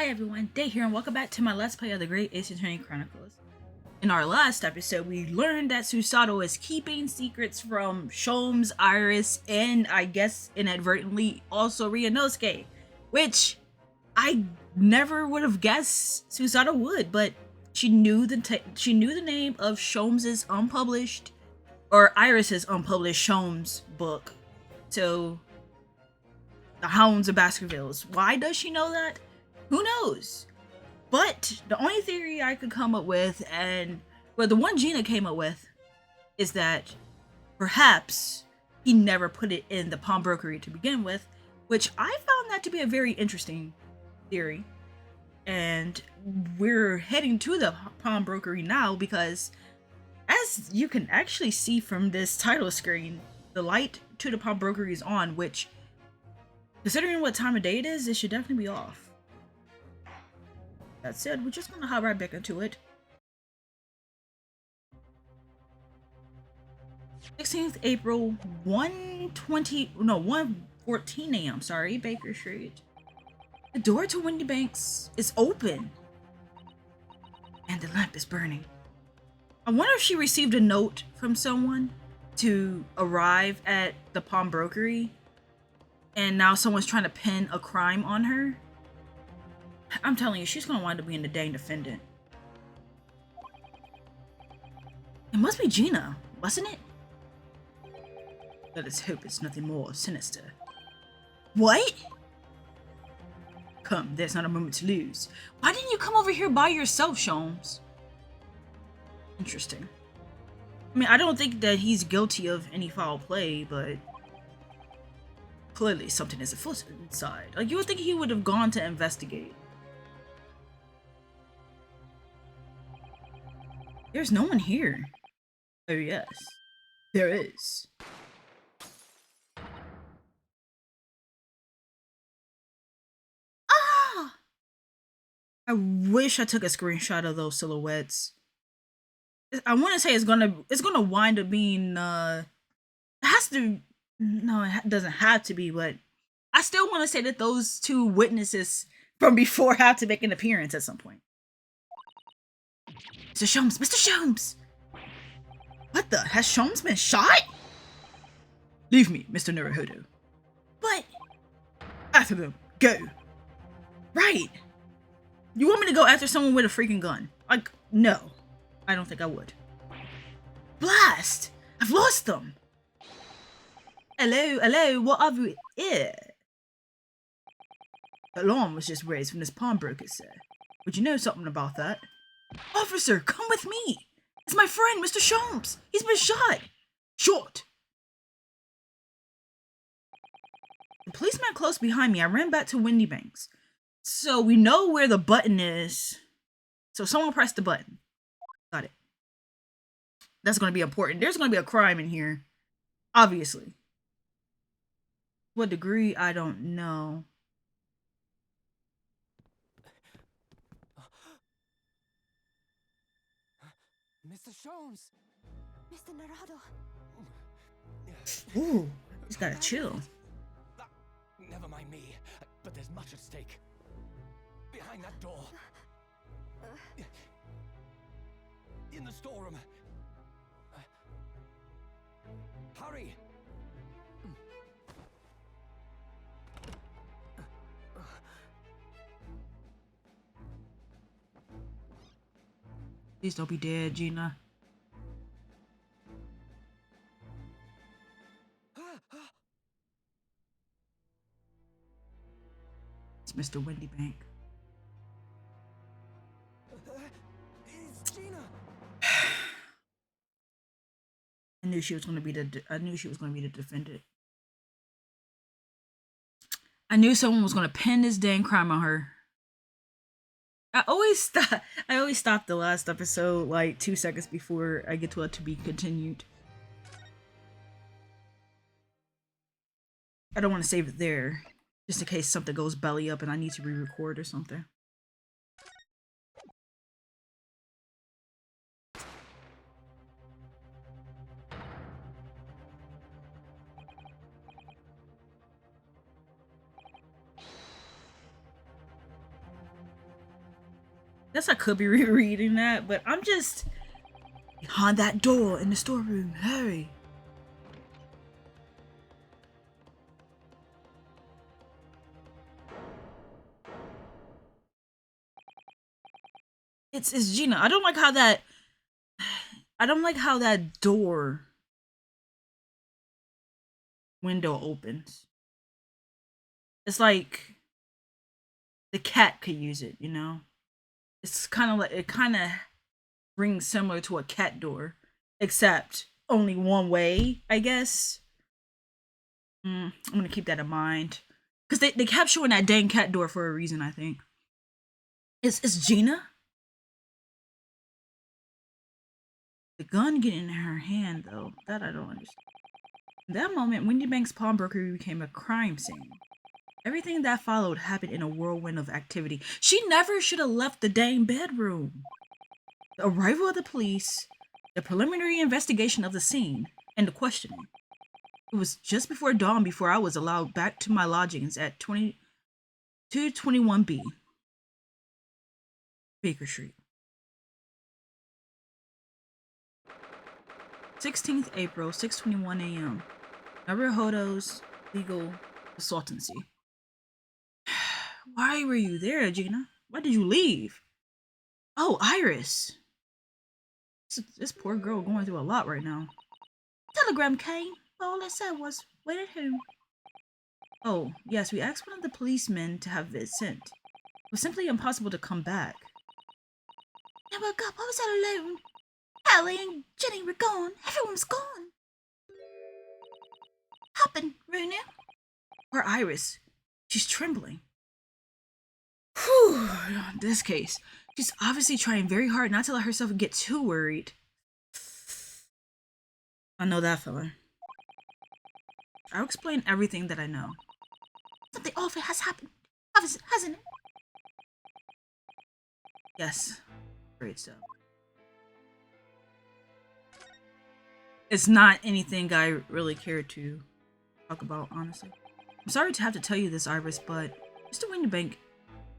Hi everyone, Day here and welcome back to my Let's Play of the Great Ace Attorney Chronicles. In our last episode, we learned that Susato is keeping secrets from Sholmes, Iris, and I guess inadvertently also Ryunosuke, which I never would have guessed Susato would, but she knew the name of Sholmes's unpublished or Iris's unpublished Sholmes book. So, The Hounds of Baskervilles. Why does she know that? Who knows? But the only theory I could come up with, the one Gina came up with, is that perhaps he never put it in the Pawnbrokery to begin with, which I found that to be a very interesting theory. And we're heading to the Pawnbrokery now because, as you can actually see from this title screen, the light to the Pawnbrokery is on, which, considering what time of day it is, it should definitely be off. That said, we're just gonna hop right back into it. 16th April, 1:14 a.m. Sorry, Baker Street. The door to Windy Banks is open, and the lamp is burning. I wonder if she received a note from someone to arrive at the Pawnbrokery, and now someone's trying to pin a crime on her. I'm telling you, she's gonna wind up being the dang defendant. It must be Gina, wasn't it? Let us hope it's nothing more sinister. What? Come, there's not a moment to lose. Why didn't you come over here by yourself, Sholmes? Interesting. I mean, I don't think that he's guilty of any foul play, but clearly something is afoot inside. Like, you would think he would have gone to investigate. There's no one here. Oh yes, there is. Ah! I wish I took a screenshot of those silhouettes. I want to say it's gonna wind up being it has to. No, it doesn't have to be, but I still want to say that those two witnesses from before have to make an appearance at some point. Mr. Sholmes, Mr. Sholmes! What the? Has Sholmes been shot? Leave me, Mr. Naruhodo. But after them, go. Right. You want me to go after someone with a freaking gun? Like, no. I don't think I would. Blast! I've lost them! Hello, what have we here? The alarm was just raised from this pawnbroker, sir. Would you know something about that? Officer, come with me! It's my friend, Mr. Sholmes! He's been shot! Shot! The policeman close behind me. I ran back to Windy Banks. So we know where the button is. So someone pressed the button. Got it. That's going to be important. There's going to be a crime in here. Obviously. What degree? I don't know. Mr. Sholmes! Mr. Naruhodo. Ooh, he's got to chill. Never mind me, but there's much at stake. Behind that door. In the storeroom. Hurry! Please don't be dead, Gina. It's Mr. Windy Bank. It's Gina! I knew she was going to be the defendant. I knew someone was going to pin this dang crime on her. I always stop the last episode like 2 seconds before I get to it to be continued. I don't want to save it there, just in case something goes belly up and I need to re-record or something. Guess I could be rereading that, but I'm just behind that door in the storeroom. Hurry. It's Gina. I don't like how that door window opens. It's like the cat could use it, you know? It's kind of like it kind of rings similar to a cat door, except only one way, I guess. I'm gonna keep that in mind because they kept showing that dang cat door for a reason. I think it's Gina. The gun getting in her hand though, that I don't understand. In that moment, Windy Bank's pawnbrokery became a crime scene. Everything that followed happened in a whirlwind of activity. She never should have left the dang bedroom. The arrival of the police, the preliminary investigation of the scene, and the questioning. It was just before dawn before I was allowed back to my lodgings at 221B Baker Street. 16th April, 6:21 a.m. Naruhodo's legal consultancy. Why were you there, Gina? Why did you leave? Oh, Iris. This poor girl going through a lot right now. Telegram came. All it said was, wait at home. Oh, yes, we asked one of the policemen to have it sent. It was simply impossible to come back. I woke up, I was all alone. Ellie and Jenny were gone. Everyone's gone. Happened, Runa? Or Iris. She's trembling. Whew, in this case, she's obviously trying very hard not to let herself get too worried. I know that fella. I'll explain everything that I know. Something awful has happened, hasn't it? Yes. Great stuff. It's not anything I really care to talk about, honestly. I'm sorry to have to tell you this, Iris, but Mr. Windybank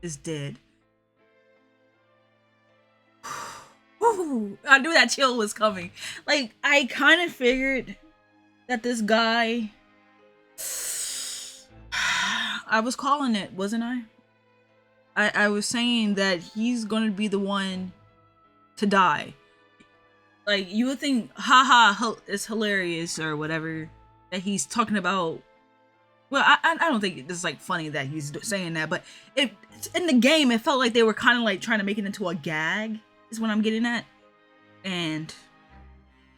is dead. Ooh, I knew that chill was coming. Like, I kind of figured that this guy... I was calling it, wasn't I? I was saying that he's gonna be the one to die. Like, you would think, haha, it's hilarious or whatever, that he's talking about. Well, I don't think it's like funny that he's saying that, but in the game, it felt like they were kind of like trying to make it into a gag, is what I'm getting at. And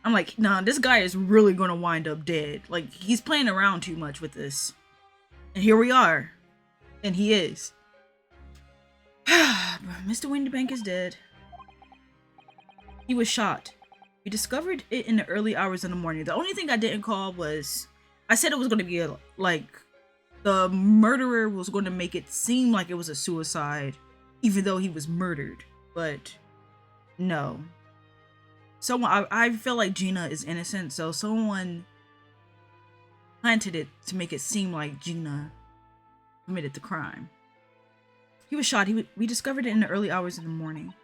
I'm like, nah, this guy is really gonna wind up dead. Like, he's playing around too much with this. And here we are. And he is. Mr. Windybank is dead. He was shot. We discovered it in the early hours of the morning. The only thing I didn't call was, I said it was going to be like the murderer was going to make it seem like it was a suicide, even though he was murdered. But no. Someone, I feel like Gina is innocent, so someone planted it to make it seem like Gina committed the crime. He was shot. We discovered it in the early hours of the morning.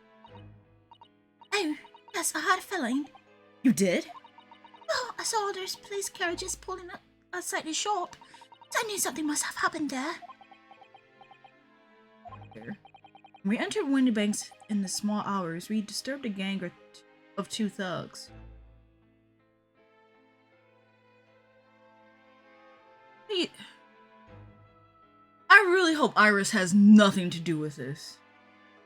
Oh, yes, I had a feeling. You did? Well, I saw those police carriages pulling up outside the shop. So I knew something must have happened there. We entered Windybanks in the small hours. We disturbed a gang of two thugs. I really hope Iris has nothing to do with this.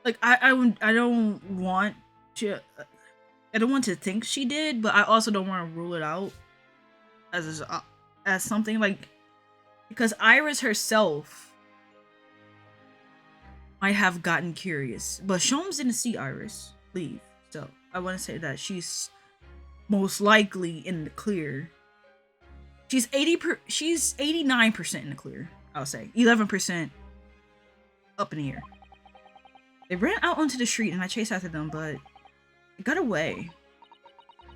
Like, I don't want to think she did, but I also don't want to rule it out as something, like, because Iris herself might have gotten curious, but Sholmes didn't see Iris leave, so I want to say that she's most likely in the clear. She's 89% in the clear. I'll say 11% up in the air. They ran out onto the street and I chased after them, but they got away.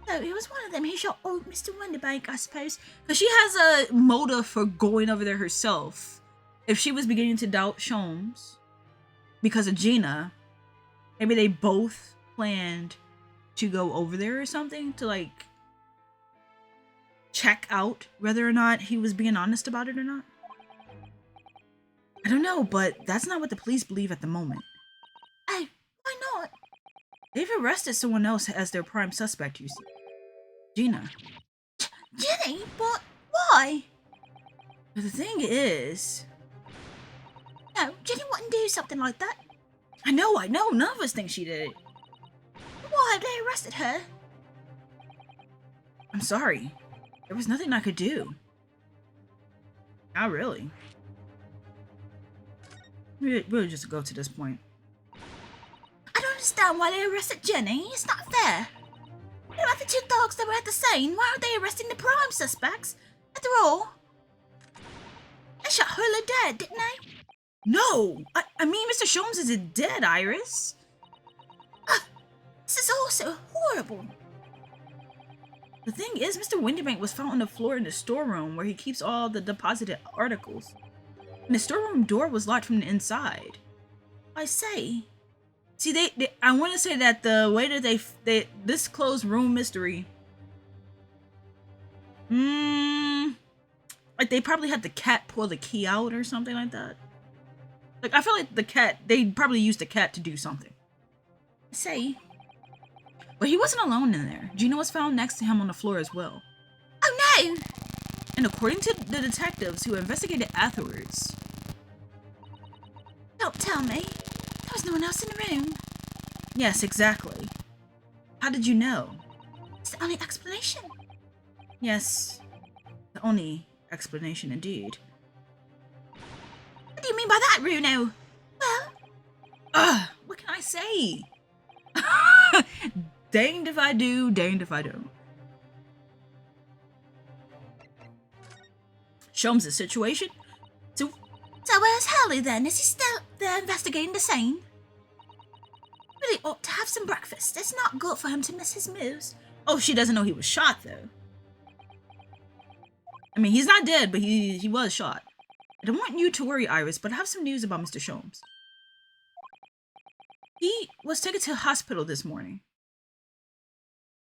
So it was one of them. He shot old Mr. Windybank, I suppose, because she has a motive for going over there herself. If she was beginning to doubt Sholmes because of Gina, Maybe they both planned to go over there or something to like check out whether or not he was being honest about it or not. I don't know, but that's not what the police believe at the moment. Oh, why not? They've arrested someone else as their prime suspect, you see. Gina. Jenny, but why? But the thing is... No, Jenny wouldn't do something like that. I know, none of us think she did it. Why have they arrested her? I'm sorry. There was nothing I could do. Not really. We'll just go to this point. I don't understand why they arrested Jenny. It's not fair. What about the two dogs that were at the scene? Why aren't they arresting the prime suspects? After all, they shot Hurley dead, didn't they? No! I mean, Mr. Sholmes isn't dead, Iris. This is all so horrible. The thing is, Mr. Windybank was found on the floor in the storeroom where he keeps all the deposited articles. And the storeroom door was locked from the inside. I say. See, I want to say that the way that they this closed room mystery, like they probably had the cat pull the key out or something like that. Like I feel like they probably used the cat to do something. I say. But he wasn't alone in there. Gina was found next to him on the floor as well. Oh no! And according to the detectives who investigated afterwards... Don't tell me. There was no one else in the room. Yes, exactly. How did you know? It's the only explanation. Yes, the only explanation indeed. What do you mean by that, Bruno? Well... What can I say? Danged if I do, danged if I don't. Sholmes' situation? So where's Hurley then? Is he still there investigating the scene? Really ought to have some breakfast. It's not good for him to miss his moves. Oh, she doesn't know he was shot, though. I mean, he's not dead, but he was shot. I don't want you to worry, Iris, but I have some news about Mr. Sholmes. He was taken to the hospital this morning.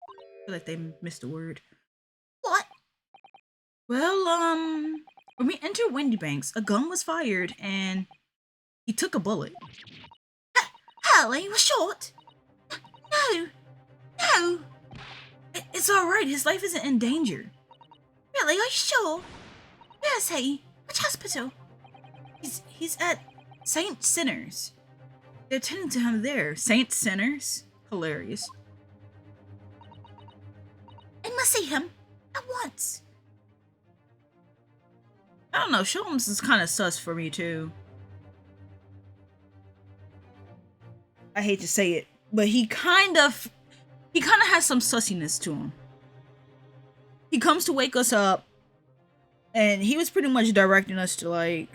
I feel like they missed a word. What? Well, when we entered Windybanks, a gun was fired and he took a bullet. Hurley was shot? No! It's alright, his life isn't in danger. Really, are you sure? Where is he? Which hospital? He's at St. Sinners. They're tending to him there. St. Sinners? Hilarious. I must see him. At once. I don't know, Sholmes is kind of sus for me too. I hate to say it, but he kind of has some sussiness to him. He comes to wake us up, and he was pretty much directing us to like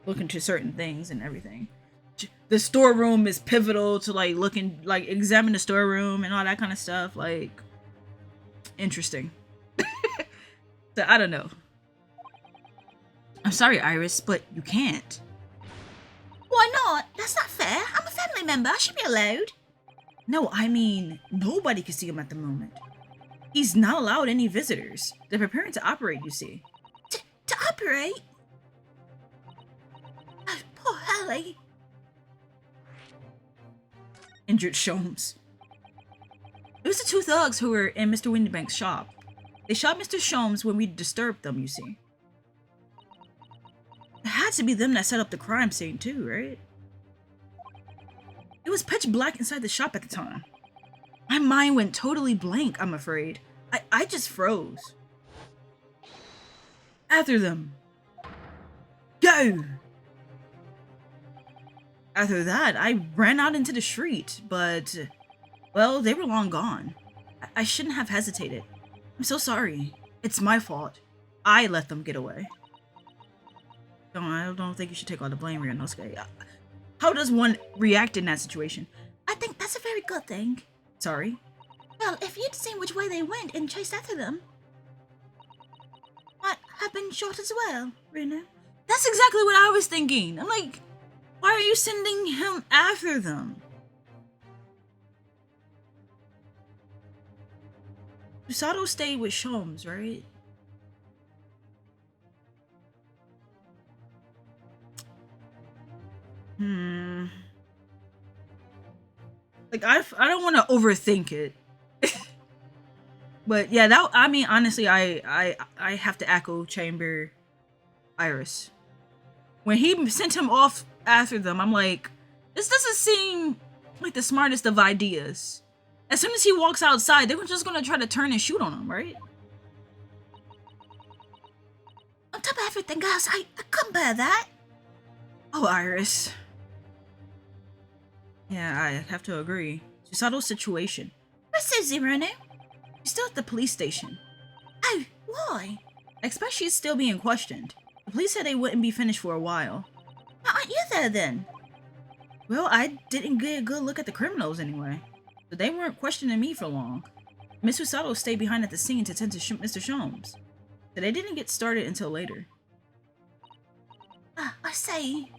look into certain things and everything. The storeroom is pivotal to like examine the storeroom and all that kind of stuff. Like, interesting. So I don't know. I'm sorry, Iris, but you can't. Why not? That's not fair. I'm a family member. I should be allowed. No, I mean, nobody can see him at the moment. He's not allowed any visitors. They're preparing to operate, you see. To operate? Oh, poor Hurley. Injured Sholmes. It was the two thugs who were in Mr. Windybank's shop. They shot Mr. Sholmes when we disturbed them, you see. It had to be them that set up the crime scene too, right? It was pitch black inside the shop at the time. My mind went totally blank, I'm afraid. I just froze. After them. Go! After that, I ran out into the street, but, well, they were long gone. I shouldn't have hesitated. I'm so sorry. It's my fault. I let them get away. No, I don't think you should take all the blame, Ryunosuke. How does one react in that situation? I think that's a very good thing. Sorry? Well, if you'd seen which way they went and chased after them, might have been shot as well, Runa. That's exactly what I was thinking. I'm like, why are you sending him after them? Susato stayed with Sholmes, right? Like I don't want to overthink it. But yeah, that I mean honestly I have to echo Chamber Iris. When he sent him off after them, I'm like, this doesn't seem like the smartest of ideas. As soon as he walks outside, they were just gonna try to turn and shoot on him, right? On top of everything else, I couldn't bear that. Oh, Iris. Yeah, I have to agree. Susato's situation. Where's Susie, Reno? She's still at the police station. Oh, why? I expect she's still being questioned. The police said they wouldn't be finished for a while. Why aren't you there then? Well, I didn't get a good look at the criminals anyway. So they weren't questioning me for long. Miss Susato stayed behind at the scene to tend to Mr. Sholmes. So they didn't get started until later. Ah, I see.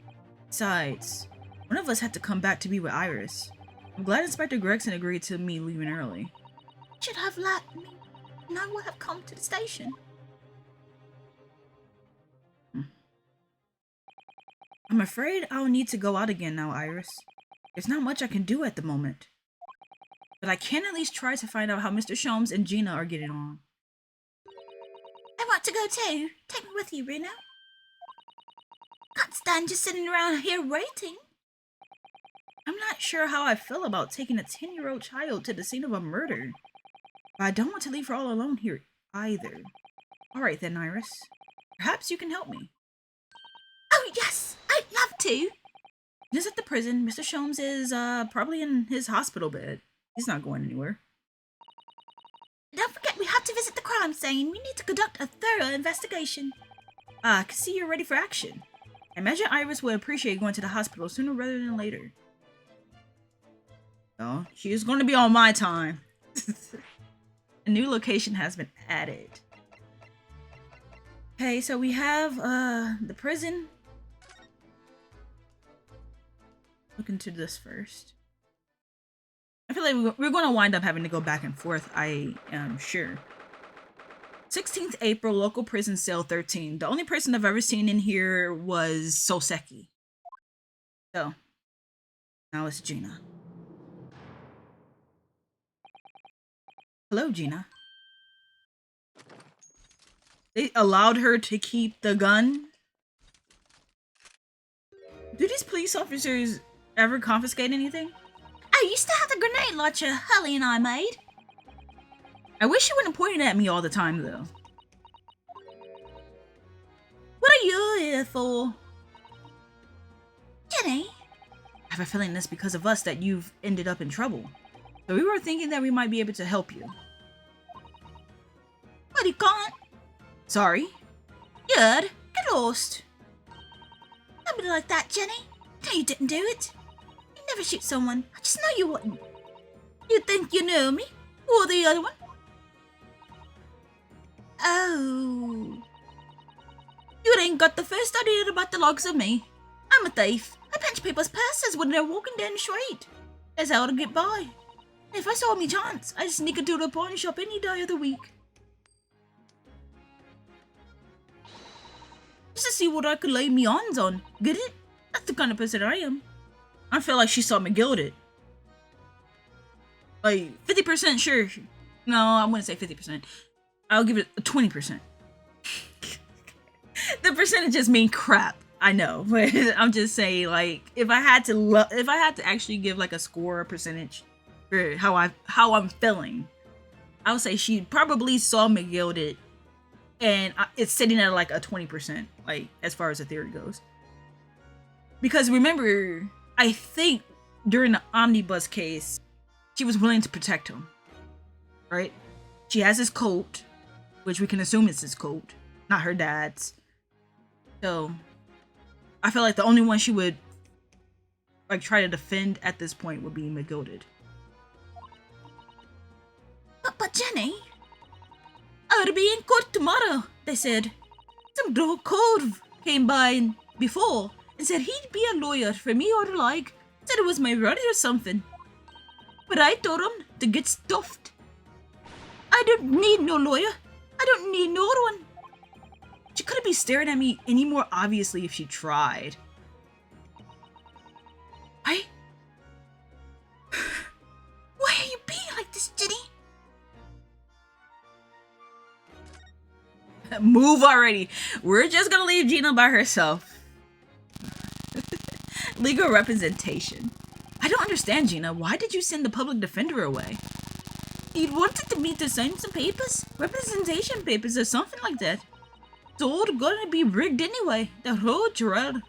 Besides, one of us had to come back to be with Iris. I'm glad Inspector Gregson agreed to me leaving early. Should have let me know I would have come to the station. I'm afraid I'll need to go out again now, Iris. There's not much I can do at the moment. But I can at least try to find out how Mr. Sholmes and Gina are getting on. I want to go too. Take me with you, Reno. Can't stand just sitting around here waiting. I'm not sure how I feel about taking a 10-year-old child to the scene of a murder. But I don't want to leave her all alone here either. Alright then, Iris. Perhaps you can help me. Oh yes, I'd love to. Just at the prison, Mr. Sholmes is probably in his hospital bed. He's not going anywhere. Don't forget we have to visit the crime scene. We need to conduct a thorough investigation. I can see you're ready for action. I imagine Iris would appreciate going to the hospital sooner rather than later. So, she is going to be on my time. A new location has been added. Okay, so we have the prison. Look into this first. I feel like we're going to wind up having to go back and forth, I am sure. 16th April, local prison cell 13. The only person I've ever seen in here was Soseki. So, now it's Gina. Hello, Gina. They allowed her to keep the gun? Do these police officers ever confiscate anything? Oh, you still have the grenade launcher Holly and I made? I wish you wouldn't point it at me all the time, though. What are you here for? Jenny? I have a feeling it's because of us that you've ended up in trouble. So we were thinking that we might be able to help you. But you can't. Sorry? Yard, get lost. Don't be like that, Jenny. No, you didn't do it. You never shoot someone. I just know you wouldn't. You think you know me? Or the other one? Oh. You ain't got the first idea about the logs of me. I'm a thief. I pinch people's purses when they're walking down the street. That's how to get by. If I saw me chance, I'd sneak into the pawn shop any day of the week. Just to see what I could lay me hands on. Get it? That's the kind of person I am. I feel like she saw me gilded. Like, 50% sure. No, I wouldn't say 50%. I'll give it a 20%. The percentages mean crap. I know, but I'm just saying, like, if I had to actually give like a score percentage for how I'm feeling, I would say she probably saw me gilded, and it's sitting at like a 20%, like as far as the theory goes. Because remember, I think during the omnibus case, she was willing to protect him, right? She has his coat, which we can assume is his coat, not her dad's. So I feel like the only one she would like try to defend at this point would be McGilded. But Jenny, I would be in court tomorrow, they said. Some cove came by before and said he'd be a lawyer for me or the like. Said it was my brother or something. But I told him to get stuffed. I I don't need no lawyer. I don't need no one. She couldn't be staring at me any more obviously if she tried. I... Why are you being like this, Ginny? Move already. We're just gonna leave Gina by herself. Legal representation. I don't understand, Gina. Why did you send the public defender away? He wanted me to sign some papers. Representation papers or something like that. It's all gonna be rigged anyway. The whole trial.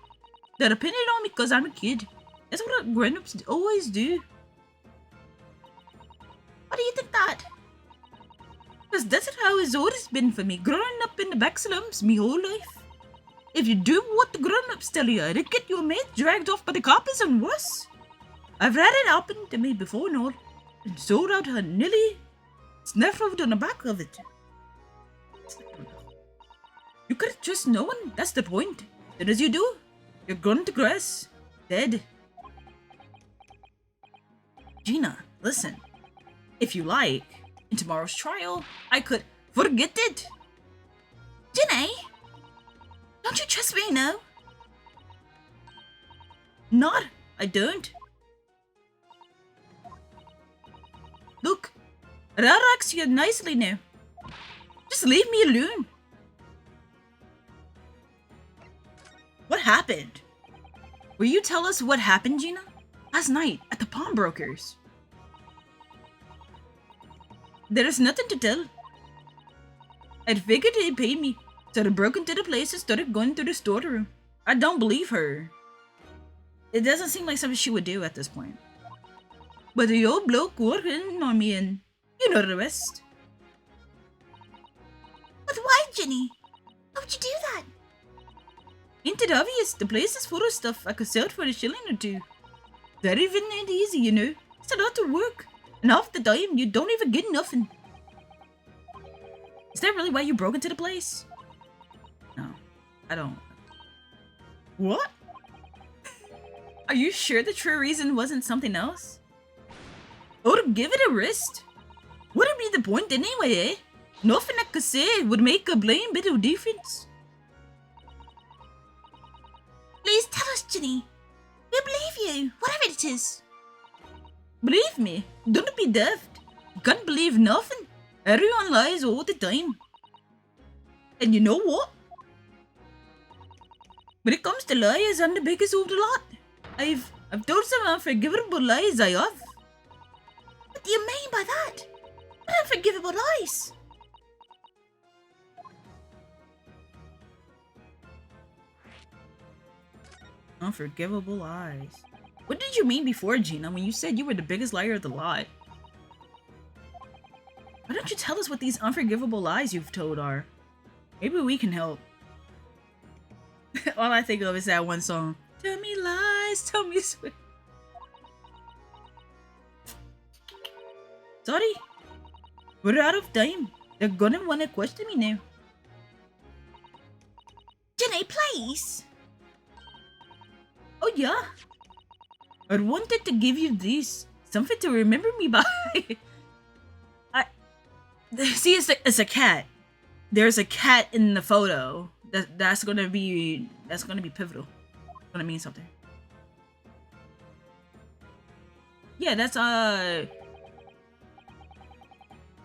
They're depending on me because I'm a kid. That's what grown-ups always do. Why do you think that? Because that's how it's always been for me. Growing up in the back slums me whole life. If you do what the grown-ups tell you, it'll get your mate dragged off by the coppers and worse. I've had it happen to me before, Nord, and sold out her nearly snaffled on the back of it. You could trust no one, that's the point. Then as you do, you're gone to grass, dead. Gina, listen. If you like, in tomorrow's trial, I could forget it. Ginny? Don't you trust me, no? Not, I don't. Look, I relax you nicely now. Just leave me alone. What happened? Will you tell us what happened, Gina? Last night at the Pawnbrokers. There is nothing to tell. I'd figured they paid me, so I broke into the place and started going through the storeroom. I don't believe her. It doesn't seem like something she would do at this point. But the old bloke working on me and you know the rest. But why, Ginny? How would you do that? Ain't it obvious? The place is full of stuff I could sell for a shilling or two. That even ain't easy, you know. It's a lot of work. And half the time, you don't even get nothing. Is that really why you broke into the place? No, I don't. What? Are you sure the true reason wasn't something else? Oh, to give it a rest? Wouldn't be the point anyway, eh? Nothing I could say would make a blame bit of difference. Please tell us, Ginny. We believe you, whatever it is. Believe me, don't be daft. You can't believe nothing. Everyone lies all the time. And you know what? When it comes to lies, I'm the biggest of the lot. I've told some unforgivable lies, I have. What do you mean by that? What unforgivable lies? Unforgivable lies. What did you mean before, Gina, when you said you were the biggest liar of the lot? Why don't you tell us what these unforgivable lies you've told are? Maybe we can help. All I think of is that one song. Tell me lies, tell me sweet. Sorry. We're out of time. They're gonna wanna question me now. Ginny, please. Oh yeah. I wanted to give you this. Something to remember me by. See, it's a cat. There's a cat in the photo. That's gonna be pivotal. It's gonna mean something. Yeah, that's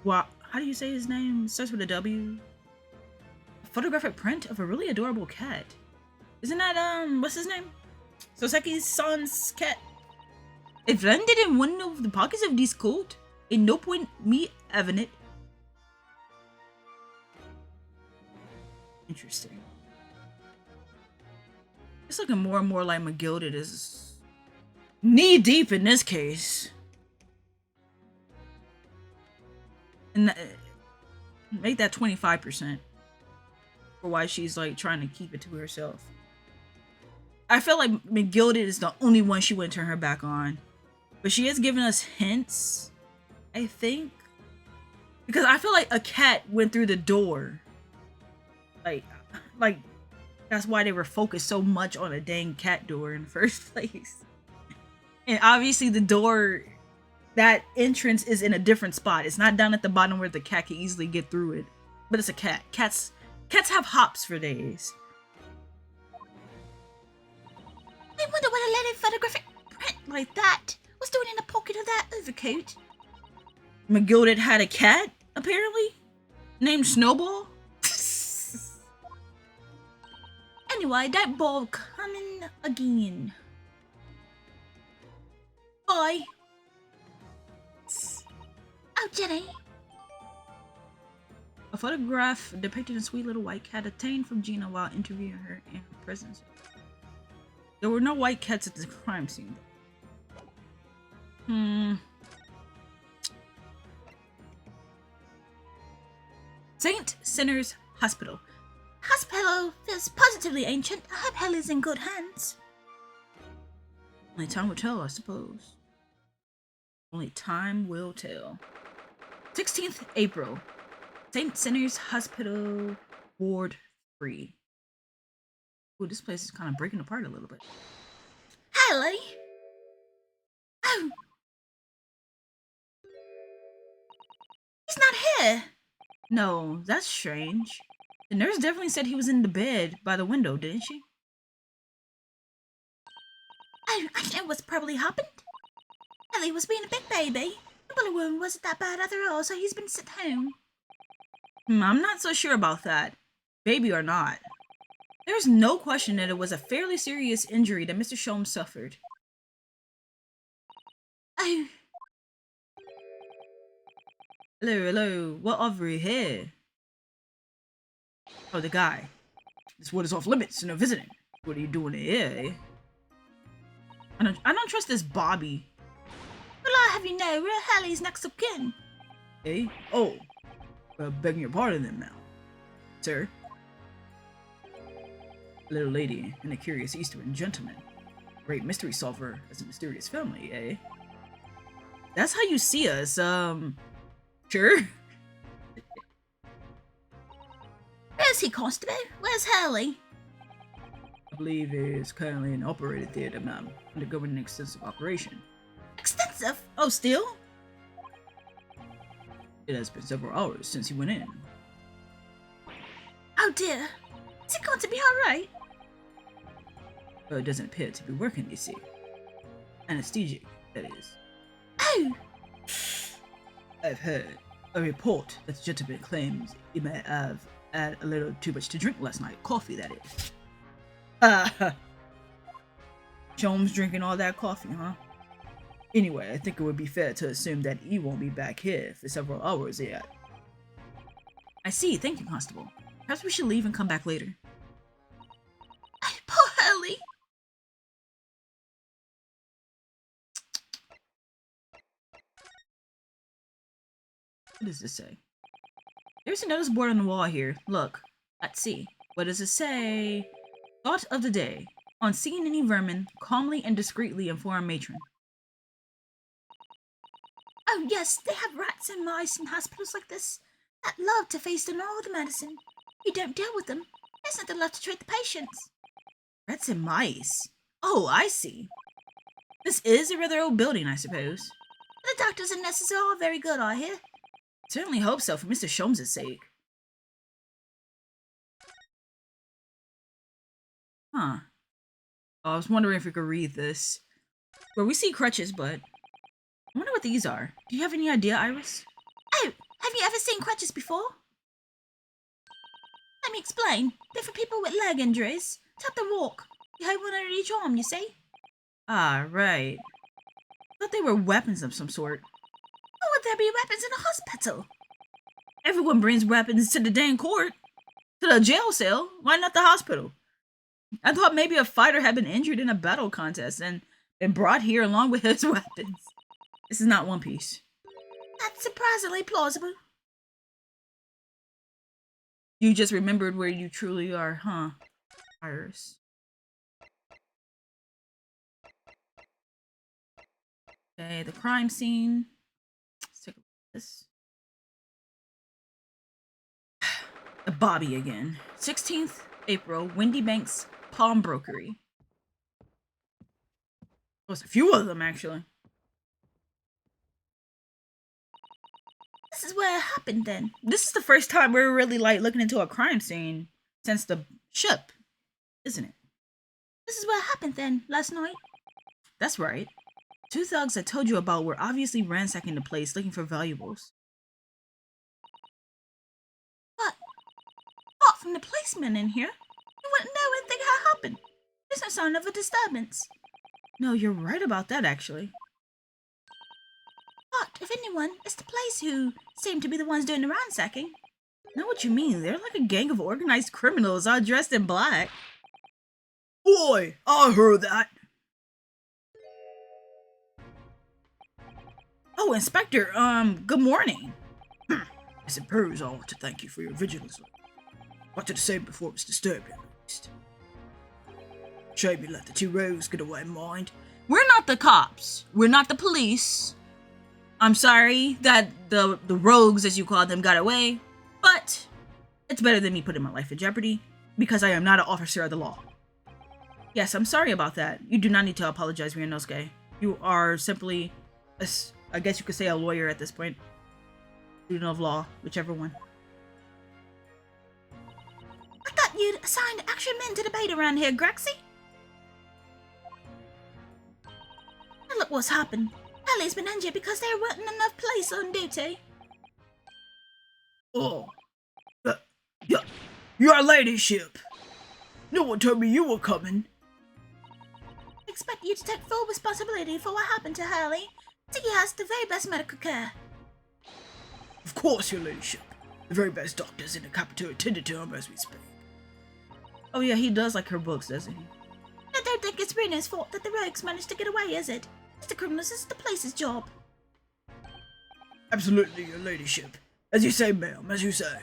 well, how do you say his name? It starts with a W. A photographic print of a really adorable cat. Isn't that what's his name? Soseki's son's cat. It landed in one of the pockets of this coat. In no point me having it. Interesting. It's looking more and more like McGilded is knee deep in this case. And make that 25% for why she's like trying to keep it to herself. I feel like McGilded is the only one she wouldn't turn her back on. But she has given us hints, I think. Because I feel like a cat went through the door. Like that's why they were focused so much on a dang cat door in the first place. And obviously the door that entrance is in a different spot. It's not down at the bottom where the cat can easily get through it. But it's a cat. Cats have hops for days. I wonder what a little photographic print like that was doing in the pocket of that overcoat. McGilded had a cat, apparently, named Snowball. Anyway, that ball coming again. Bye. Oh, Jenny. A photograph depicting a sweet little white cat obtained from Gina while interviewing her in her prison. There were no white cats at the crime scene. St. Sinner's Hospital. Hospital feels positively ancient. I hope Hellie's in good hands. Only time will tell, I suppose. Only time will tell. 16th April. St. Sinner's Hospital, Ward 3. Ooh, this place is kind of breaking apart a little bit. Hellie? Oh. He's not here. No, that's strange. The nurse definitely said he was in the bed by the window, didn't she? Oh, I know what's probably happened. Hellie was being a big baby. The bullet wound wasn't that bad after all, so he's been sent home. I'm not so sure about that. Baby or not. There's no question that it was a fairly serious injury that Mr. Sholmes suffered. Oh. Hello. What over here? Oh, the guy. This wood is off limits, no visiting. What are you doing here? I don't trust this Bobby. Well, I have you know, we're Hallie's next of kin. Eh? Oh. Begging your pardon then now. Sir? A little lady and a curious Eastern gentleman. Great mystery solver as a mysterious family, eh? That's how you see us, sure? Where's he, Constable? Where's Hallie? I believe he is currently in operating theater, ma'am, undergoing an extensive operation. Extensive? Oh, still? It has been several hours since he went in. Oh dear. Is he going to be alright? It doesn't appear to be working, you see. Anesthesia, that is. Oh! I've heard a report that the gentleman claims he may have had a little too much to drink last night. Coffee, that is. Sholmes drinking all that coffee, huh? Anyway, I think it would be fair to assume that he won't be back here for several hours yet. I see. Thank you, Constable. Perhaps we should leave and come back later. Oh, poor Hallie. What does this say? There's a notice board on the wall here. Look. Let's see. What does it say? Thought of the day. On seeing any vermin, calmly and discreetly inform matron. Oh yes, they have rats and mice in hospitals like this that love to feast on all the medicine. You don't deal with them. There's nothing left to treat the patients. Rats and mice? Oh, I see. This is a rather old building, I suppose. The doctors and nurses are all very good, I hear. Certainly hope so, for Mr. Sholmes' sake. Huh. I was wondering if we could read this. Where we see crutches, but I wonder what these are. Do you have any idea, Iris? Oh, have you ever seen crutches before? Let me explain. They're for people with leg injuries. To help them walk. You hold one under each arm, you see? Ah, right. I thought they were weapons of some sort. Why would there be weapons in a hospital? Everyone brings weapons to the dang court. To the jail cell. Why not the hospital? I thought maybe a fighter had been injured in a battle contest and been brought here along with his weapons. This is not One Piece. That's surprisingly plausible. You just remembered where you truly are, huh, Iris? Okay, the crime scene. Let's take a look at this. The Bobby again. 16th April, Windy Banks Pawnbrokery. There's a few of them, actually. is where it happened then. This is the first time we're really like looking into a crime scene since the ship, isn't it? This is where it happened then, last night. That's right. Two thugs I told you about were obviously ransacking the place looking for valuables. But, apart from the policemen in here, you wouldn't know anything had happened. There's no sign of a disturbance. No, you're right about that, actually. But, if anyone, it's the police who seem to be the ones doing the ransacking. I know what you mean. They're like a gang of organized criminals all dressed in black. Boy, I heard that. Oh, Inspector, good morning. I suppose I want to thank you for your vigilance. What did I say before it was disturbing, at least? Shame you let the two rogues get away, mind. We're not the cops. We're not the police. I'm sorry that the rogues, as you call them, got away, but it's better than me putting my life in jeopardy because I am not an officer of the law. Yes, I'm sorry about that. You do not need to apologize, Ryunosuke. You are simply, I guess you could say, a lawyer at this point. Student of law, whichever one. I thought you'd assigned extra men to the bait around here, Grexy. And look what's happened. Ellie's been injured because there wasn't enough police on duty. Oh. Your ladyship. No one told me you were coming. I expect you to take full responsibility for what happened to Hurley. So he has the very best medical care. Of course, your ladyship. The very best doctors in the capital attended to him as we speak. Oh yeah, he does like her books, doesn't he? I don't think it's Reno's fault that the rogues managed to get away, is it? It's the criminals, it's the police's job. Absolutely, your ladyship. As you say, ma'am, as you say.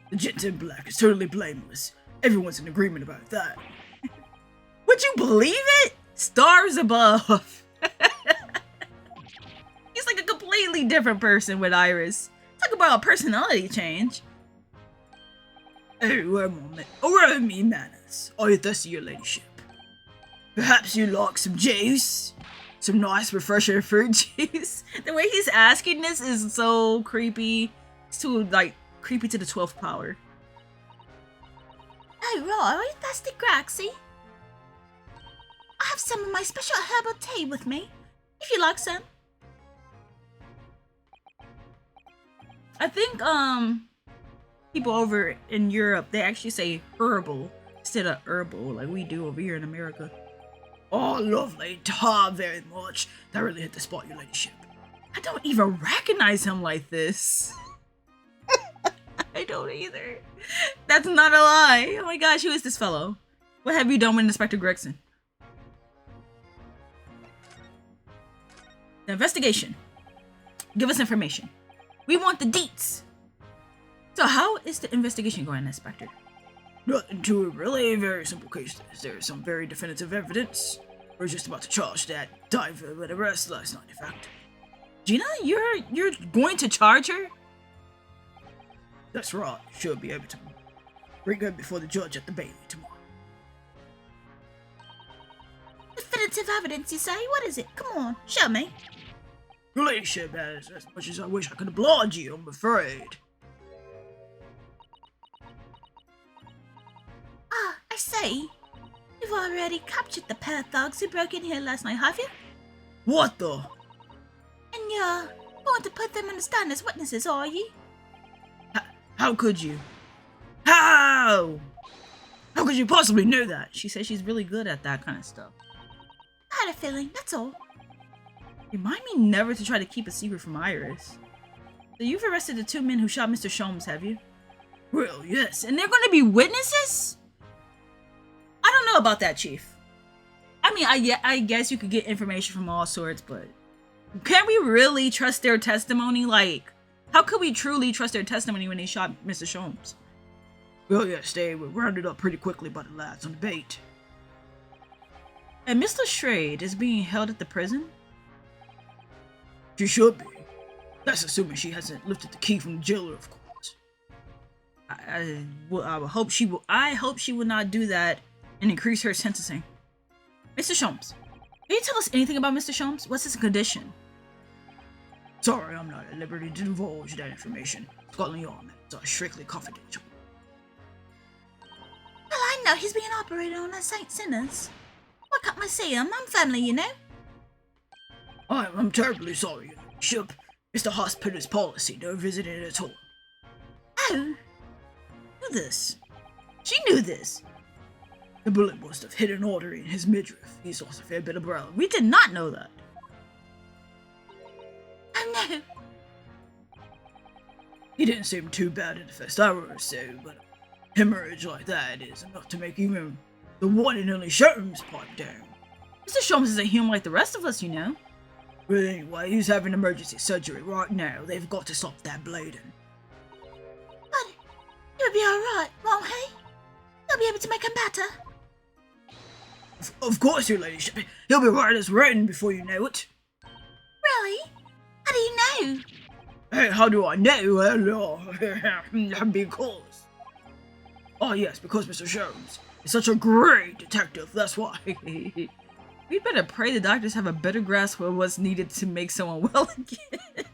The gent in black is totally blameless. Everyone's in agreement about that. Would you believe it? Stars above. He's like a completely different person with Iris. Talk about a personality change. Hey, wait a moment. Allow me manners. Are you thirsty, your ladyship? Perhaps you like some juice? Some nice, refreshing fruit juice? The way he's asking this is so creepy. It's too, like, creepy to the 12th power. Oh, right. Are you thirsty, Grexy? I have some of my special herbal tea with me, if you like some. I think, people over in Europe, they actually say herbal instead of herbal, like we do over here in America. Oh, lovely. Very much. That really hit the spot, your ladyship. I don't even recognize him like this. I don't either. That's not a lie. Oh my gosh, who is this fellow? What have you done with Inspector Gregson? The investigation. Give us information. We want the deets. So how is the investigation going, Inspector? Nothing to it, really. Very simple case. There is some very definitive evidence. We're just about to charge that diver with arrest last night, in fact. Gina, you're going to charge her? That's right. She'll be able to bring her before the judge at the Bailey tomorrow. Definitive evidence, you say? What is it? Come on, show me. Your ladyship, as much as I wish I could oblige you, I'm afraid. Ah, I see. You've already captured the pair of thugs who broke in here last night, have you? What the? And you're going to put them on the stand as witnesses, are you? How could you? How? How could you possibly know that? She says she's really good at that kind of stuff. I had a feeling, that's all. Remind me never to try to keep a secret from Iris. So you've arrested the two men who shot Mr. Sholmes, have you? Well, yes. And they're going to be witnesses? I don't know about that, Chief. I mean, I guess you could get information from all sorts, but can we really trust their testimony? Like, how could we truly trust their testimony when they shot Mr. Sholmes? Well, yes, they were rounded up pretty quickly by the lads on the bait. And Mr. Schrade is being held at the prison? She should be. That's assuming she hasn't lifted the key from the jailer, of course. I hope she will. I hope she will not do that and increase her sentencing. Mr. Sholmes, can you tell us anything about Mr. Sholmes? What's his condition? Sorry, I'm not at liberty to divulge that information. Scotland Yard are strictly confidential. Well, I know he's being operated on as St. Sinners. Why can't I see him? I'm family, you know. I'm terribly sorry, Your Ladyship. It's the hospital's policy to visit it at all. Oh. Knew this. She knew this. The bullet must have hit an artery in his midriff. He's lost a fair bit of blood. We did not know that. Oh no. He didn't seem too bad in the first hour or so, but a hemorrhage like that is enough to make even the one and only Sholmes pipe down. Mr. Sholmes isn't human like the rest of us, you know. But anyway, he's having emergency surgery right now. They've got to stop that bleeding. But he'll be alright, won't he? He'll be able to make him better. Of course, Your Ladyship. He'll be right as rain before you know it. Really? How do you know? Hey, how do I know? Hello. Because... Oh yes, because Mr. Sholmes is such a great detective, that's why. We better pray the doctors have a better grasp of what's needed to make someone well again.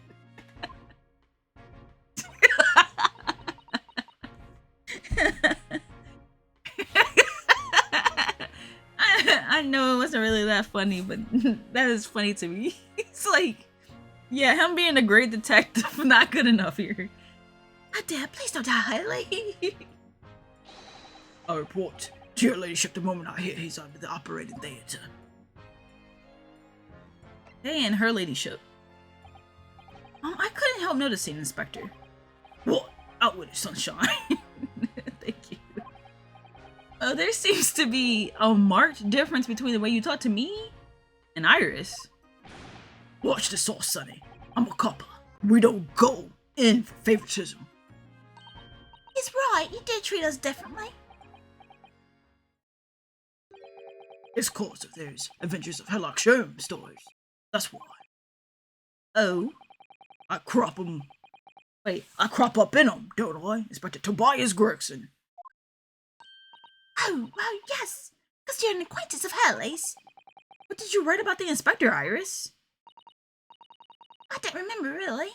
I know it wasn't really that funny, but that is funny to me. It's like, yeah, him being a great detective, not good enough here. Oh dear, please don't die, Haley. I'll report to Your Ladyship the moment I hear he's under the operating theatre. Hey, and Her Ladyship. I couldn't help noticing, Inspector. What? Out with it, sunshine. Thank you. There seems to be a marked difference between the way you talk to me and Iris. Watch the sauce, Sonny. I'm a copper. We don't go in for favoritism. He's right, you do treat us differently. It's cause of those Adventures of Sherlock Sholmes stories. That's why. Oh? I crop 'em. Wait, I crop up in 'em, don't I? Inspector Tobias Gregson. Oh, yes. Because you're an acquaintance of Hurley's. What did you write about the inspector, Iris? I don't remember, really.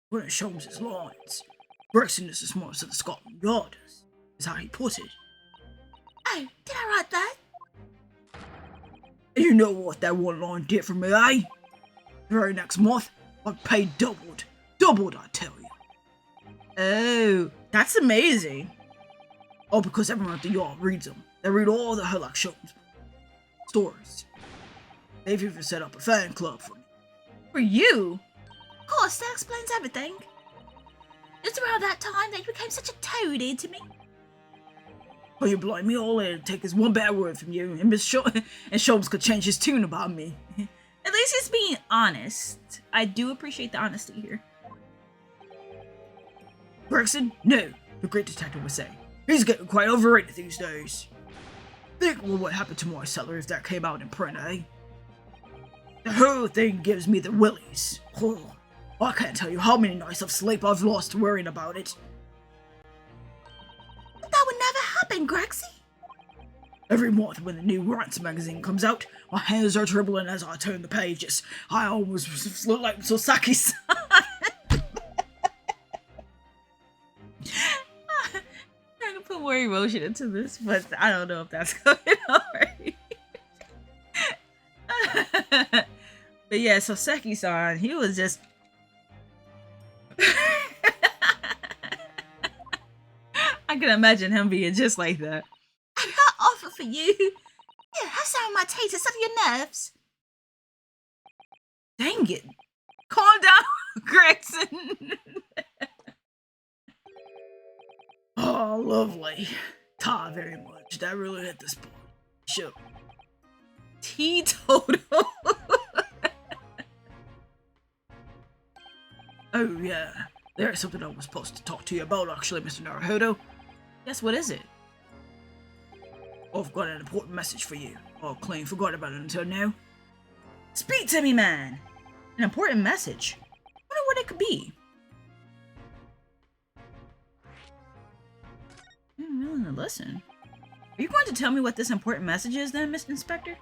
One of Sholmes' lines. Gregson is the smartest of the Scotland Yard, is how he put it. Oh, did I write that? And you know what that one line did for me, eh? The very next month, I paid doubled. Doubled, I tell you. Oh, that's amazing. Oh, because everyone at the yard reads them. They read all the Sherlock Sholmes stories. They've even set up a fan club for me. For you? Of course, that explains everything. It's around that time that you became such a toady to me. Oh, you blind me all in. Take his one bad word from you, and Sholmes could change his tune about me. At least he's being honest. I do appreciate the honesty here. Gregson? No, the great detective would say. He's getting quite overrated these days. Think what would happen to my cellar if that came out in print, eh? The whole thing gives me the willies. Oh, I can't tell you how many nights of sleep I've lost worrying about it. But that would never happen, Grexy. Every month when the new Rants magazine comes out, my hands are trembling as I turn the pages. I almost look like Sosaki's son. Trying to put more emotion into this, but I don't know if that's going on right. But yeah, Soseki-san, he was just... I can imagine him being just like that. I'm not awful for you. Here, have some of my tea to settle your nerves. Dang it. Calm down, Gregson. Oh, lovely. Ta very much. That really hit the spot. Sure. Teetotal. Oh, yeah. There's something I was supposed to talk to you about, actually, Mr. Naruhodo. Yes, what is it? I've got an important message for you. I clean forgot about it until now. Speak to me, man! An important message? Wonder what it could be. I'm willing to listen. Are you going to tell me what this important message is then, Mr. Inspector?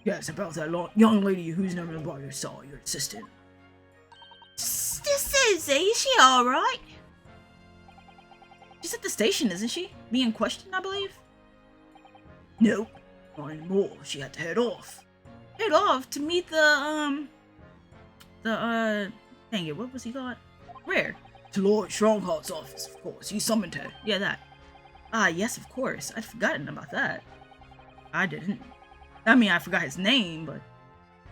Yes, about that young lady who's never by your side, your assistant. Susie, is she alright? She's at the station, isn't she? Being questioned, I believe? Nope, not anymore. She had to head off. Head off to meet dang it, what was he called? Where? To Lord Strongheart's office, of course. He summoned her. Yeah, that. Ah, yes, of course. I'd forgotten about that. I didn't. I mean, I forgot his name, but...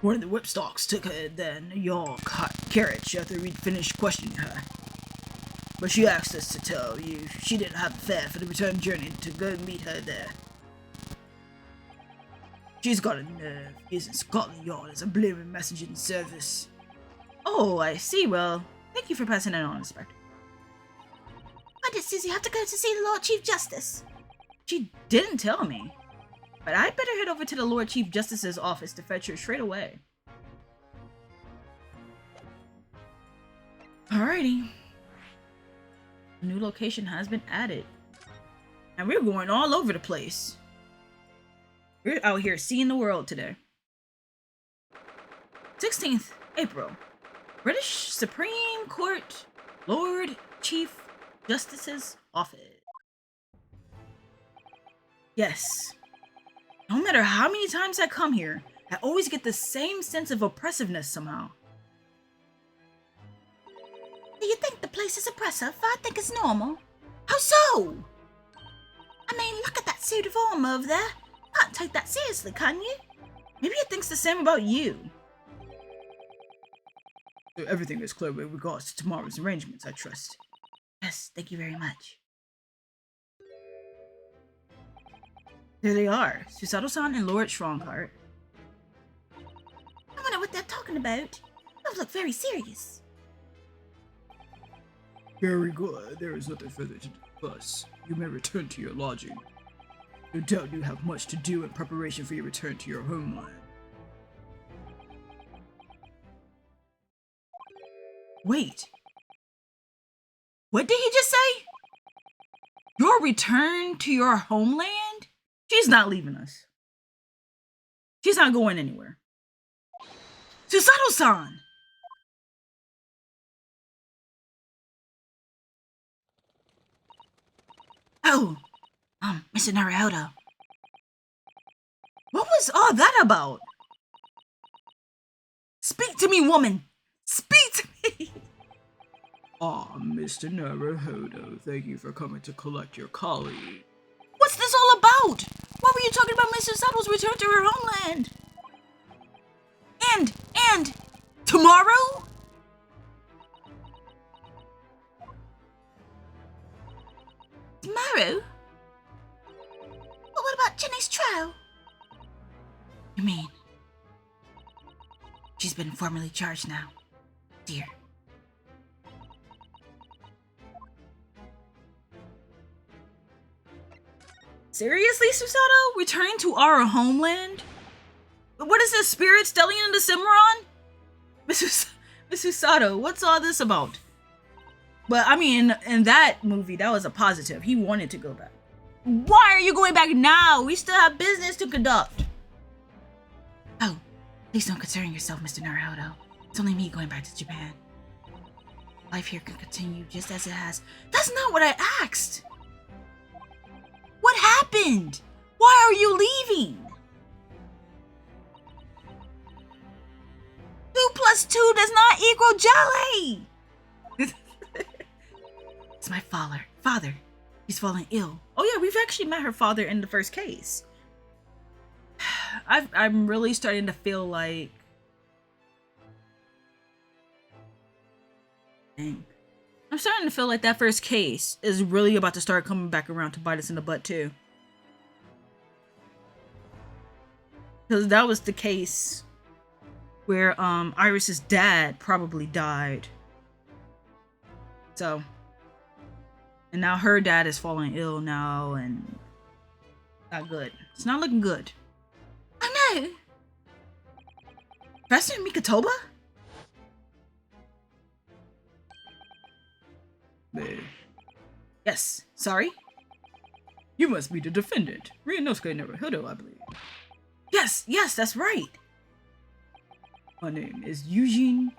One of the whipstocks took her then your carriage after we'd finished questioning her. But she asked us to tell you she didn't have a fare for the return journey to go meet her there. She's got a nerve. She's in Scotland Yard as a blooming messaging service. Oh, I see. Well, thank you for passing that on, Inspector. Why did Susie have to go to see the Lord Chief Justice? She didn't tell me. But I'd better head over to the Lord Chief Justice's office to fetch her straight away. Alrighty. A new location has been added. And we're going all over the place. We're out here seeing the world today. 16th April. British Supreme Court Lord Chief Justice's office. Yes. No matter how many times I come here, I always get the same sense of oppressiveness somehow. Do you think the place is oppressive? I think it's normal. How so? I mean, look at that suit of armor over there. Can't take that seriously, can you? Maybe it thinks the same about you. So everything is clear with regards to tomorrow's arrangements, I trust. Yes, thank you very much. There they are, Susato-san and Lord Strongheart. I wonder what they're talking about. Those look very serious. Very good. There is nothing further to discuss. You may return to your lodging. No doubt you have much to do in preparation for your return to your homeland. Wait. What did he just say? Your return to your homeland? She's not leaving us. She's not going anywhere. Susato-san! Oh, Mr. Naruhodo. What was all that about? Speak to me, woman! Speak to me! Ah, Mr. Naruhodo, thank you for coming to collect your colleague. What's this all about? Why were you talking about Mrs. Sato's return to her homeland? And tomorrow? Tomorrow? Well, what about Jenny's trial? You mean she's been formally charged now, dear? Seriously, Susato? Returning to our homeland? What is this, spirit Stellian and the Cimarron? Miss Susato, what's all this about? But I mean, in that movie, that was a positive. He wanted to go back. Why are you going back now? We still have business to conduct. Oh, please don't concern yourself, Mr. Naruhodo. It's only me going back to Japan. Life here can continue just as it has. That's not what I asked. What happened? Why are you leaving? 2 + 2 does not equal jelly! It's my father. He's fallen ill. Oh yeah, we've actually met her father in the first case. I'm really starting to feel like... Dang. I'm starting to feel like that first case is really about to start coming back around to bite us in the butt too. Because that was the case where Iris's dad probably died. So, and now her dad is falling ill now and not good. It's not looking good. Oh no! Professor Mikotoba? Yes, sorry? You must be the defendant, Ryunosuke Naruhodo, I believe. Yes, that's right. My name is Eugene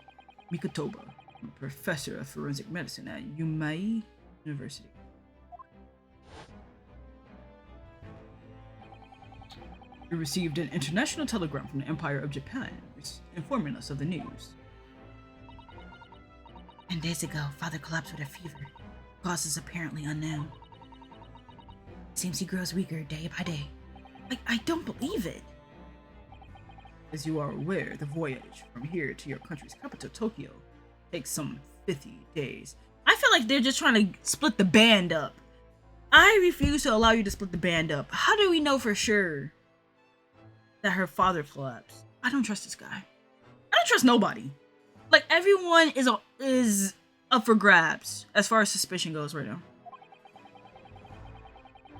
Mikotoba. I'm a professor of forensic medicine at Yumei University. We received an international telegram from the Empire of Japan informing us of the news. 10 days ago, Father collapsed with a fever. Cause is apparently unknown. Seems he grows weaker day by day. I don't believe it. As you are aware, the voyage from here to your country's capital, Tokyo, takes some 50 days. I feel like they're just trying to split the band up. I refuse to allow you to split the band up. How do we know for sure that her father collapsed? I don't trust this guy. I don't trust nobody. Like, everyone is up for grabs as far as suspicion goes right now.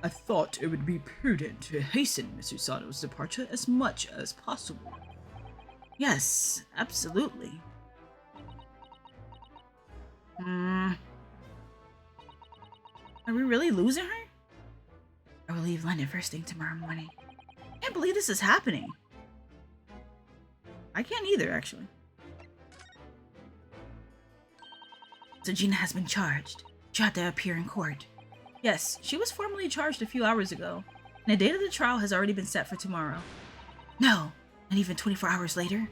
I thought it would be prudent to hasten Mr. Sato's departure as much as possible. Yes, absolutely. Are we really losing her? I will leave London first thing tomorrow morning. I can't believe this is happening. I can't either, actually. So Gina has been charged. She had to appear in court. Yes, she was formally charged a few hours ago, and the date of the trial has already been set for tomorrow. No, not even 24 hours later.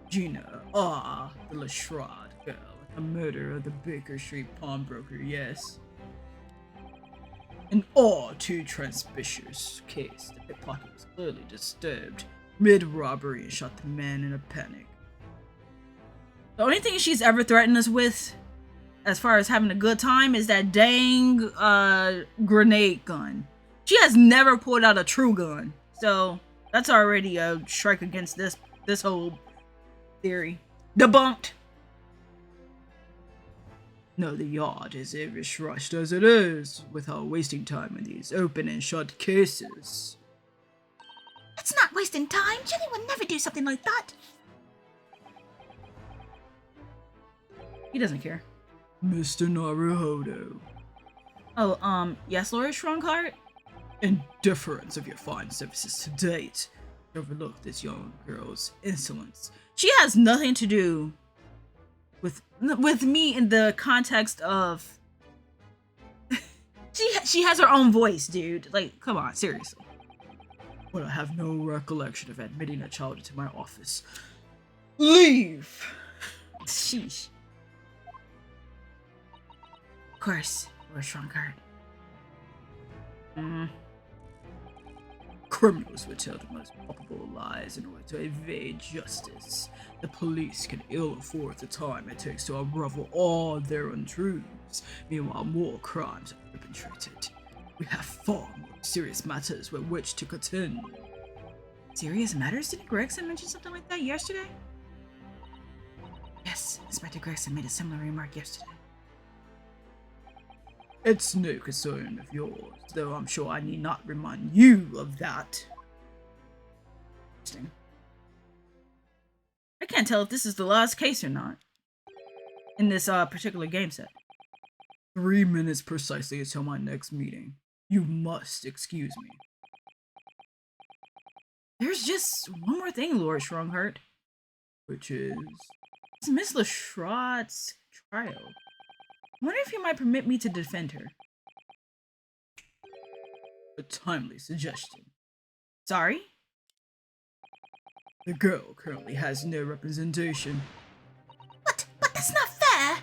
Gina, the Lestrade girl, the murder of the Baker Street pawnbroker, yes. An too transsuspicious case. The pickpocket was clearly disturbed mid-robbery and shot the man in a panic. The only thing she's ever threatened us with, as far as having a good time, is that dang grenade gun. She has never pulled out a true gun, so that's already a strike against this whole theory. Debunked. No, the yard is as rushed as it is, without wasting time in these open and shut cases. It's not wasting time. Jenny would never do something like that. He doesn't care. Mr. Naruhodo. Oh, yes, Lord Strongheart? In deference of your fine services to date, overlook this young girl's insolence. She has nothing to do with me in the context of she has her own voice, dude. Like, come on, seriously. But I have no recollection of admitting a child into my office. Leave! Sheesh. Of course, Lord Strongheart. Criminals would tell the most palpable lies in order to evade justice. The police can ill afford the time it takes to unravel all their untruths. Meanwhile, more crimes are perpetrated. We have far more serious matters with which to contend. Serious matters? Didn't Gregson mention something like that yesterday? Yes, Inspector Gregson made a similar remark yesterday. It's no concern of yours, though I'm sure I need not remind you of that. Interesting. I can't tell if this is the last case or not in this particular game set. 3 minutes precisely until my next meeting. You must excuse me. There's just one more thing, Lord Strongheart. Which is? It's Miss Lestrade's trial. I wonder if you might permit me to defend her. A timely suggestion. Sorry? The girl currently has no representation. But that's not fair.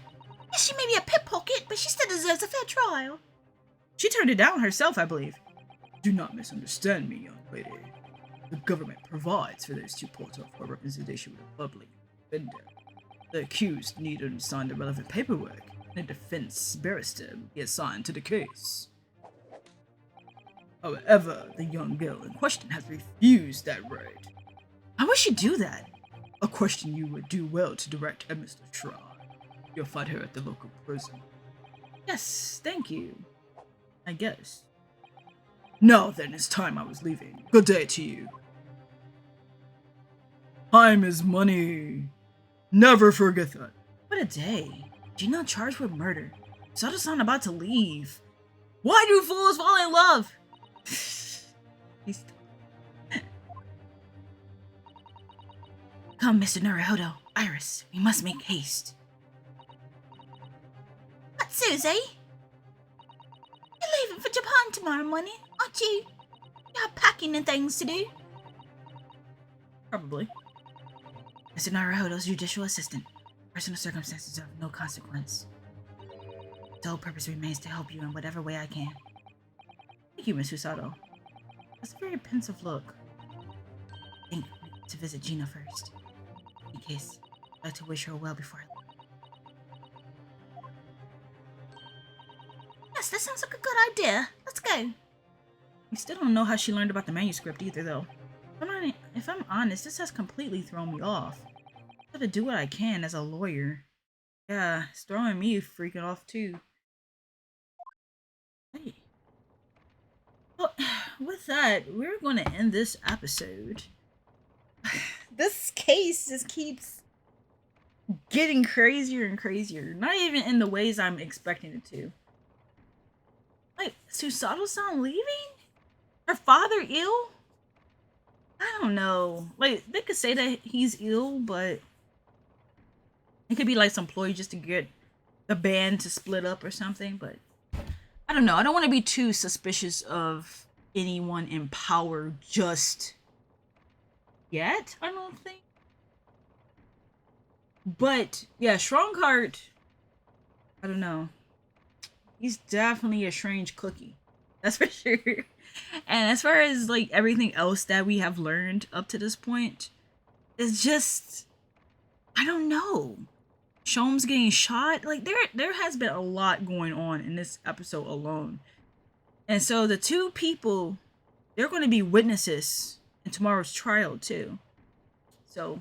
Yes, she may be a pickpocket, but she still deserves a fair trial. She turned it down herself, I believe. Do not misunderstand me, young lady. The government provides for those two portals for representation with the public defender. The accused need only sign the relevant paperwork, and a defense barrister will be assigned to the case. However, the young girl in question has refused that right. How would she do that? A question you would do well to direct at Mr. Strahd. You'll find her at the local prison. Yes, thank you. I guess. Now then, it's time I was leaving. Good day to you. Time is money. Never forget that. What a day. Gina charged with murder. Sato-san about to leave. Why do fools fall in love? Come, Mr. Naruhodo. Iris, we must make haste. But Susie, you're leaving for Japan tomorrow morning, aren't you? You have packing and things to do. Probably. Mr. Naruhodo's judicial assistant. Personal circumstances are of no consequence. The sole purpose remains to help you in whatever way I can. Thank you, Miss Susato. That's a very pensive look. I think we need to visit Gina first. In case, I'd like to wish her well before I leave. Yes, that sounds like a good idea. Let's go. We still don't know how she learned about the manuscript either, though. If I'm honest, this has completely thrown me off. I have to do what I can as a lawyer. Yeah, it's throwing me freaking off too. Hey. Well, with that, we're going to end this episode. This case just keeps getting crazier and crazier. Not even in the ways I'm expecting it to. Like, Susato-san leaving? Her father ill? I don't know. Like, they could say that he's ill, but it could be like some ploy just to get the band to split up or something, but I don't know. I don't want to be too suspicious of anyone in power just yet, I don't think. But yeah, Strongheart, I don't know. He's definitely a strange cookie. That's for sure. And as far as like everything else that we have learned up to this point, it's just, I don't know. Sholmes getting shot, like there has been a lot going on in this episode alone. And so the two people, they're going to be witnesses in tomorrow's trial too. So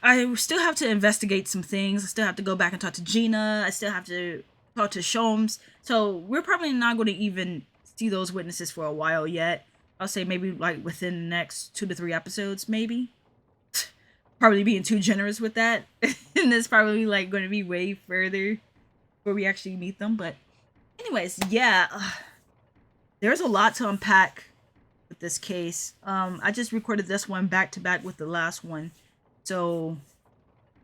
I still have to investigate some things. I still have to go back and talk to Gina. I still have to talk to Sholmes. So we're probably not going to even see those witnesses for a while yet. I'll say maybe like within the next 2 to 3 episodes, maybe. Probably being too generous with that. And it's probably like going to be way further before we actually meet them. But anyways, yeah. There's a lot to unpack with this case. I just recorded this one back to back with the last one. So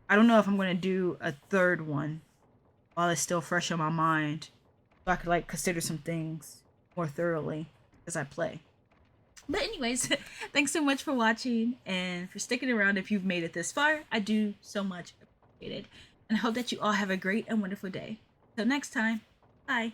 I don't know if I'm going to do a third one while it's still fresh on my mind. So I could like consider some things more thoroughly as I play. But anyways, thanks so much for watching and for sticking around if you've made it this far. I do so much appreciate it. And I hope that you all have a great and wonderful day. Till next time, bye.